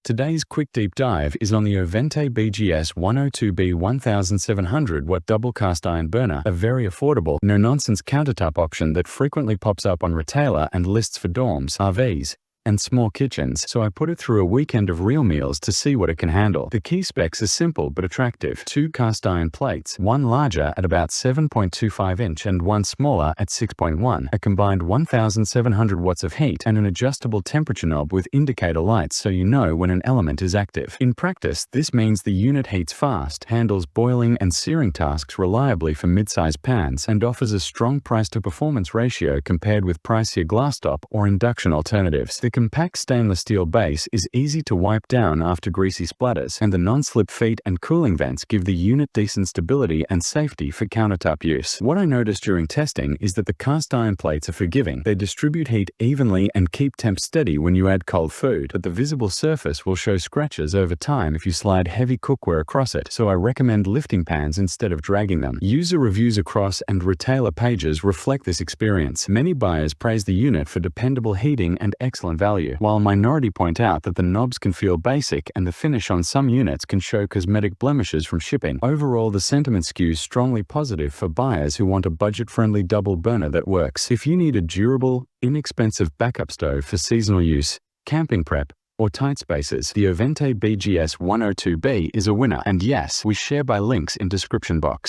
Today's quick deep dive is on the Ovente BGS102B 1700W double cast iron burner, a very affordable, no-nonsense countertop option that frequently pops up on retailer and lists for dorms, RVs, and small kitchens, so I put it through a weekend of real meals to see what it can handle. The key specs are simple but attractive. 2 cast iron plates, one larger at about 7.25 inch and one smaller at 6.1, a combined 1700 watts of heat, and an adjustable temperature knob with indicator lights so you know when an element is active. In practice, this means the unit heats fast, handles boiling and searing tasks reliably for mid-size pans, and offers a strong price-to-performance ratio compared with pricier glass-top or induction alternatives. The compact stainless steel base is easy to wipe down after greasy splatters, and the non-slip feet and cooling vents give the unit decent stability and safety for countertop use. What I noticed during testing is that the cast iron plates are forgiving. They distribute heat evenly and keep temps steady when you add cold food, but the visible surface will show scratches over time if you slide heavy cookware across it, so I recommend lifting pans instead of dragging them. User reviews across and retailer pages reflect this experience. Many buyers praise the unit for dependable heating and excellent value, while minority point out that the knobs can feel basic and the finish on some units can show cosmetic blemishes from shipping. Overall, the sentiment skews strongly positive for buyers who want a budget-friendly double burner that works. If you need a durable, inexpensive backup stove for seasonal use, camping prep, or tight spaces, the Ovente BGS102B is a winner, and yes, we share by links in description box.